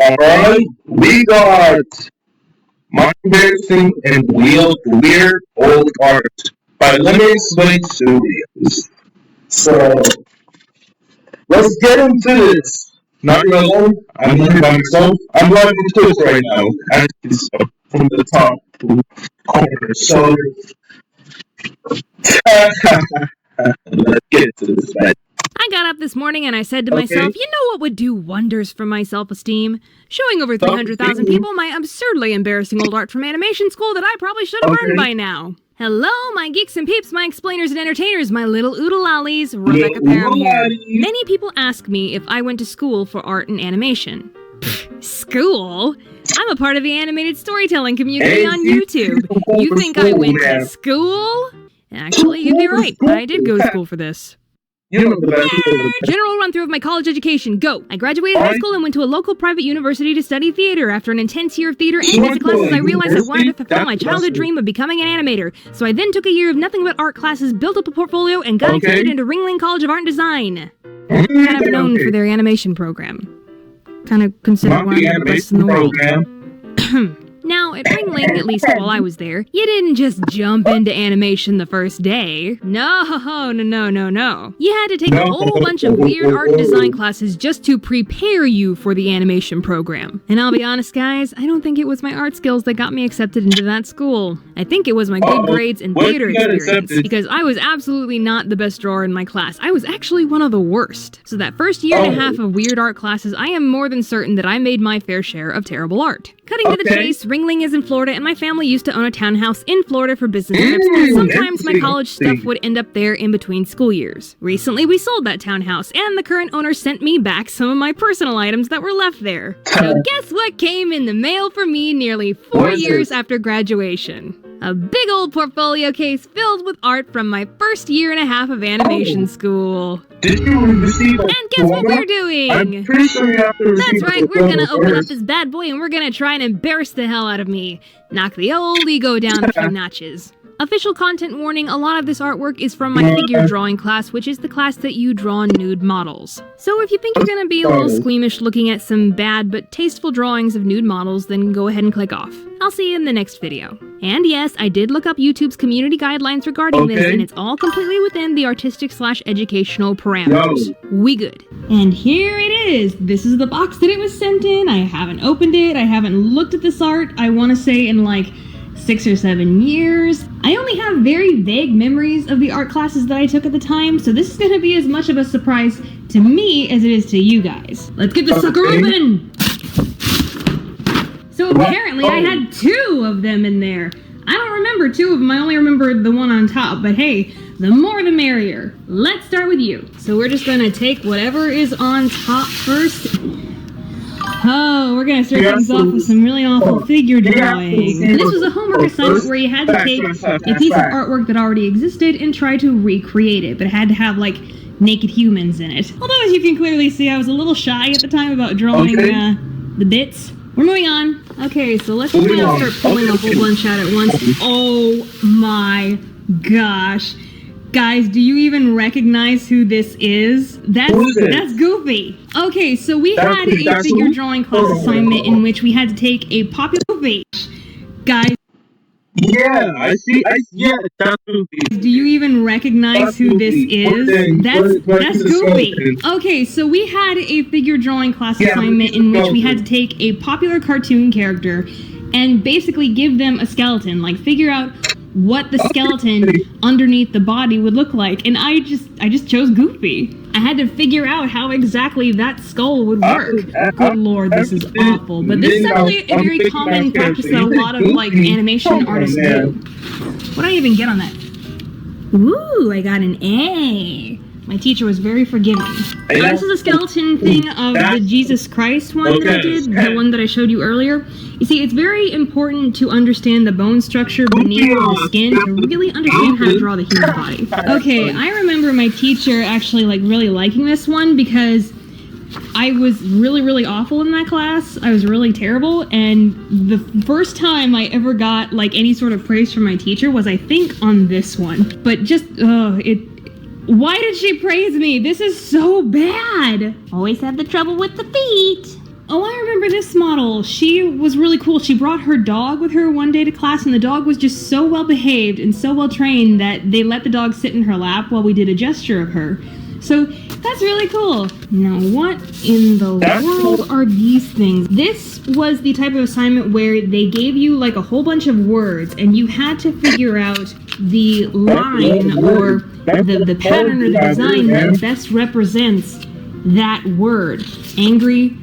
Alright, we got My Embarrassing and Weird Old Art by LMES Studios. So, let's get into this. Not alone, I'm here by myself. I'm live with Chris right now, as you can see from the top corner. So, let's get into this, man. I got up this morning and I said to myself, you know what would do wonders for my self-esteem? Showing over 300,000 people my absurdly embarrassing old art from animation school that I probably should have learned by now. Hello, my geeks and peeps, my explainers and entertainers, my little oodle lollies, Rebecca Parham here. Many people ask me if I went to school for art and animation. School? I'm a part of the animated storytelling community on YouTube. You think I went to school? Actually, you'd be right. I did go to school for this. General run-through of my college education, go! I graduated high school and went to a local private university to study theater. After an intense year of theater and music classes, I realized I wanted to fulfill my childhood dream of becoming an animator. So I then took a year of nothing but art classes, built up a portfolio, and got accepted into Ringling College of Art and Design. Kind of known for their animation program. Kind of considered one of the best in the world. Now, at Ringling, at least while I was there, you didn't just jump into animation the first day. No. You had to take a whole bunch of weird art and design classes just to prepare you for the animation program. And I'll be honest, guys, I don't think it was my art skills that got me accepted into that school. I think it was my good grades and theater experience, because I was absolutely not the best drawer in my class. I was actually one of the worst. So that first year and a half of weird art classes, I am more than certain that I made my fair share of terrible art. Cutting to the chase, Ringling is in Florida, and my family used to own a townhouse in Florida for business trips, and sometimes my college stuff would end up there in between school years. Recently, we sold that townhouse, and the current owner sent me back some of my personal items that were left there. So guess what came in the mail for me nearly 4 years after graduation? A big old portfolio case filled with art from my first year and a half of animation school. Did you receive And guess what we're doing? I'm pretty sure you have to receive That's right, we're gonna open up this bad boy and we're gonna try and embarrass the hell out of me. Knock the old ego down a few notches. Official content warning, a lot of this artwork is from my figure drawing class, which is the class that you draw nude models. So if you think you're gonna be a little squeamish looking at some bad but tasteful drawings of nude models, then go ahead and click off. I'll see you in the next video. And yes, I did look up YouTube's community guidelines regarding this, and it's all completely within the artistic/educational parameters. We good. And here it is. This is the box that it was sent in. I haven't opened it. I haven't looked at this art. I want to say in like 6 or 7 years. I only have very vague memories of the art classes that I took at the time, so this is going to be as much of a surprise to me as it is to you guys. Let's get this sucker open! So apparently I had 2 of them in there. I don't remember 2 of them, I only remember the one on top, but hey, the more the merrier. Let's start with you. So we're just going to take whatever is on top first. Oh, we're gonna start things off with some really awful figure drawing. And this was a homework assignment where you had to take a piece of artwork that already existed and try to recreate it, but it had to have, like, naked humans in it. Although, as you can clearly see, I was a little shy at the time about drawing the bits. We're moving on. Okay, so let's just start pulling a whole bunch out at once. Oh my gosh. Guys, do you even recognize who this is? That's Goofy. Okay, so we had a figure drawing class assignment in which we had to take a popular Goofy. Guys, yeah, I see, that's Goofy. Do you even recognize who this is? That's Goofy. Okay, so we had a figure drawing class assignment in which we had to take a popular cartoon character and basically give them a skeleton, like figure out what the skeleton underneath the body would look like, and I just chose Goofy. I had to figure out how exactly that skull would work. Good lord, this is awful. But this is actually a very common practice that a lot of like animation artists do. What did I even get on that? Ooh, I got an A. My teacher was very forgiving. This is a skeleton thing of the Jesus Christ one that I did, the one that I showed you earlier. You see, it's very important to understand the bone structure beneath the skin to really understand how to draw the human body. Okay, I remember my teacher actually like really liking this one because I was really awful in that class. I was really terrible, and the first time I ever got like any sort of praise from my teacher was I think on this one. But just, why did she praise me? This is so bad. Always have the trouble with the feet. Oh, I remember this model. She was really cool. She brought her dog with her one day to class, and the dog was just so well behaved and so well trained that they let the dog sit in her lap while we did a gesture of her. So that's really cool. Now, what in the world are these things? This was the type of assignment where they gave you like a whole bunch of words, and you had to figure out the line or the pattern or the design that best represents that word. Angry.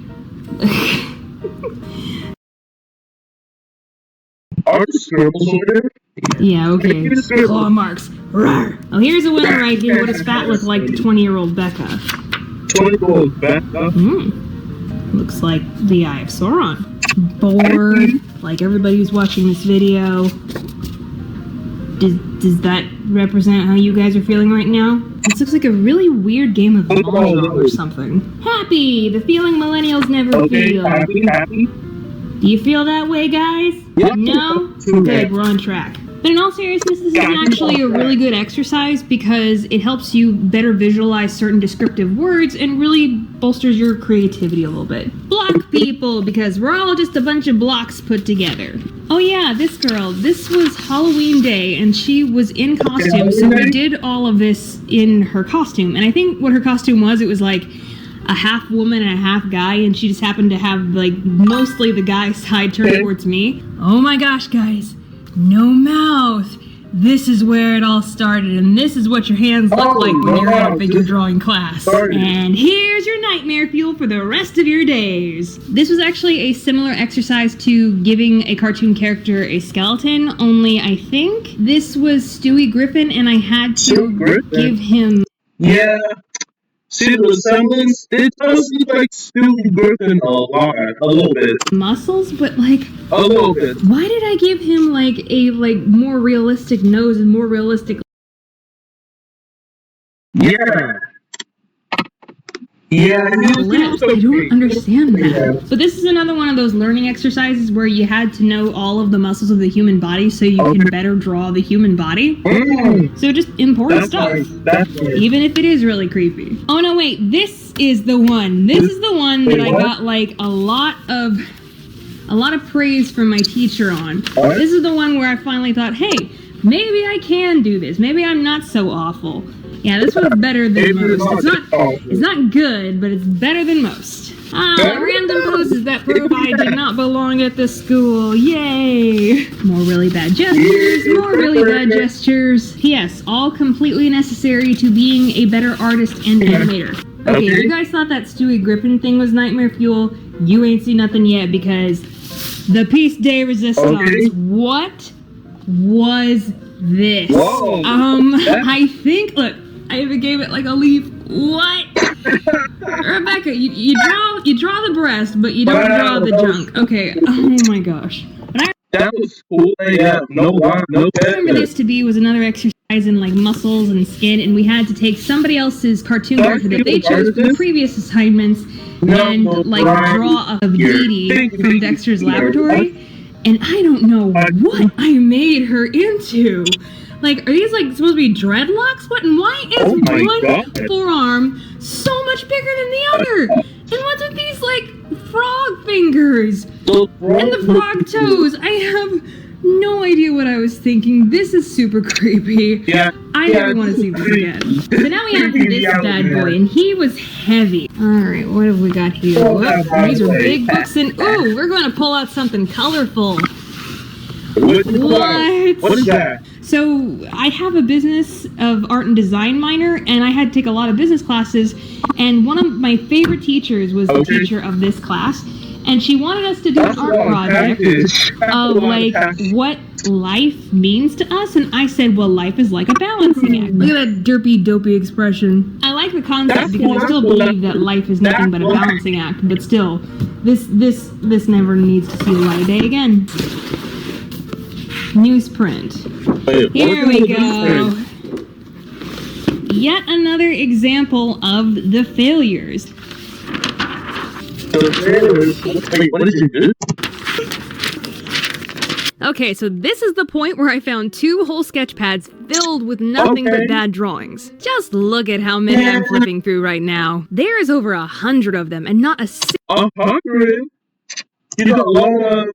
Are the scribbles over there? Yeah, okay. Claw marks. Rawr. Oh, here's a winner right here. What does fat look like to 20-year-old Becca? 20-year-old Becca? Looks like the Eye of Sauron. Bored, like everybody who's watching this video. Does that represent how you guys are feeling right now? This looks like a really weird game of Mahjong or something. Happy! The feeling millennials never feel. Happy. Do you feel that way, guys? Yeah. No? Good, we're on track. But in all seriousness, this is actually a really good exercise because it helps you better visualize certain descriptive words and really bolsters your creativity a little bit. Block people, because we're all just a bunch of blocks put together. Oh yeah, this girl, this was Halloween day and she was in costume, so we did all of this in her costume. And I think what her costume was, it was like a half woman and a half guy, and she just happened to have like mostly the guy side turned towards me. Oh my gosh, guys. No mouth. This is where it all started, and this is what your hands look like when you're in a figure drawing class. And here's your nightmare fuel for the rest of your days. This was actually a similar exercise to giving a cartoon character a skeleton, only I think this was Stewie Griffin, and I had to give him... Yeah. See the resemblance? It does look like Stewie Griffin a little bit. Muscles, but like... A little bit. Why did I give him like a more realistic nose and more realistic... Yeah. Yeah, lips? I don't understand that. But this is another one of those learning exercises where you had to know all of the muscles of the human body so you can better draw the human body. So just important stuff. Even if it is really creepy. Oh no, wait, this is the one. This is the one that I got like a lot of praise from my teacher on. This is the one where I finally thought, hey, maybe I can do this. Maybe I'm not so awful. Yeah, this one's better than most. It's not good, but it's better than most. Random poses that prove I did not belong at this school. Yay! More really bad gestures, more really bad gestures. P.S. All completely necessary to being a better artist and animator. Okay, if you guys thought that Stewie Griffin thing was nightmare fuel, you ain't seen nothing yet because the Peace Day Resistance. What was this? Whoa. I think, look, I even gave it like a leaf. What? Rebecca, you draw the breast, but you don't draw the junk. Okay. Oh my gosh. That was cool. Yeah. No bad. I remember this to be was another exercise in like muscles and skin, and we had to take somebody else's cartoon character that they chose from previous assignments and like draw a Dee Dee from Dexter's Laboratory. And I don't know what I made her into. Like, are these like supposed to be dreadlocks? What? And why is one forearm so much bigger than the other? And what's with these like frog fingers and the frog toes? I have no idea what I was thinking. This is super creepy. Yeah. I never want to see this again. So now we have this bad boy, and he was heavy. Alright, what have we got here? Whoop, these are big books, and ooh, we're going to pull out something colorful. What? What is that? So I have a business of art and design minor, and I had to take a lot of business classes, and one of my favorite teachers was the teacher of this class, and she wanted us to do an art project of like what life means to us, and I said, well, life is like a balancing act. Look at that derpy dopey expression. I like the concept because I still believe that life is nothing but a balancing act, but still, this never needs to see the light of day again. Newsprint. Here we go. Yet another example of the failures. Wait, what did you do? Okay, so this is the point where I found 2 whole sketch pads filled with nothing but bad drawings. Just look at how many I'm flipping through right now. There is over 100 of them, and not a 100? You got a lot of...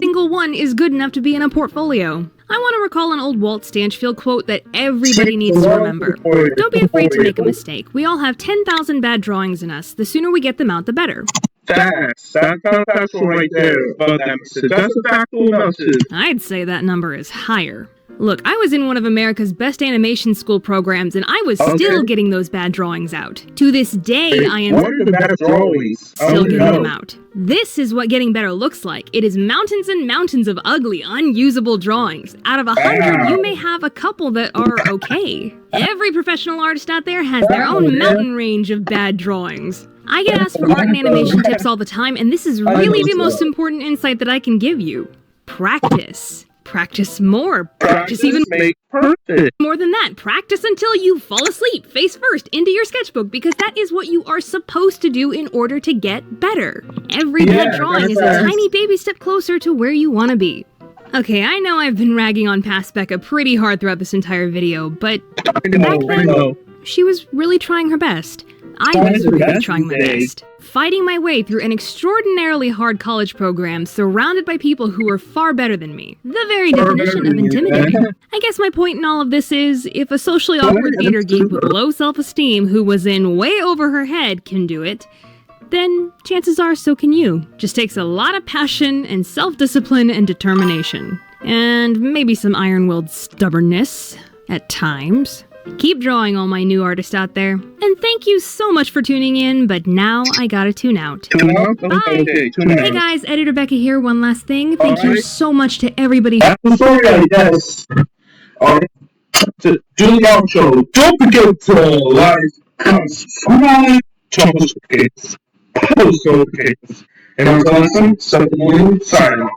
single one is good enough to be in a portfolio. I want to recall an old Walt Stanchfield quote that everybody needs to remember. Don't be afraid to make a mistake. We all have 10,000 bad drawings in us. The sooner we get them out, the better. That's not factual right there, but that's a factual message. I'd say that number is higher. Look, I was in one of America's best animation school programs, and I was still getting those bad drawings out. To this day, I am what are the bad drawings? still getting them out. This is what getting better looks like. It is mountains and mountains of ugly, unusable drawings. Out of 100, you may have a couple that are okay. Every professional artist out there has their own mountain range of bad drawings. I get asked for art and animation tips all the time, and this is really the most important insight that I can give you. Practice. Practice more. Practice even perfect. more than that. Practice until you fall asleep, face first, into your sketchbook, because that is what you are supposed to do in order to get better. Every bad drawing is a tiny baby step closer to where you want to be. Okay, I know I've been ragging on past Becca pretty hard throughout this entire video, but back then, she was really trying her best. I was really trying my best. Fighting my way through an extraordinarily hard college program surrounded by people who were far better than me. The very definition of intimidating. I guess my point in all of this is, if a socially awkward theater geek with low self-esteem who was in way over her head can do it, then chances are so can you. Just takes a lot of passion and self-discipline and determination. And maybe some iron-willed stubbornness at times. Keep drawing, all my new artists out there. And thank you so much for tuning in, but now I gotta tune out. Tune out? Bye! Okay, tune out. Hey guys, Editor Becca here, one last thing. Thank you so much to everybody. I'm sorry, I guess. Alright. To do the outro, don't forget to like, comment, subscribe, turn on notifications, post notifications. And until next time, 7 morning, sign off.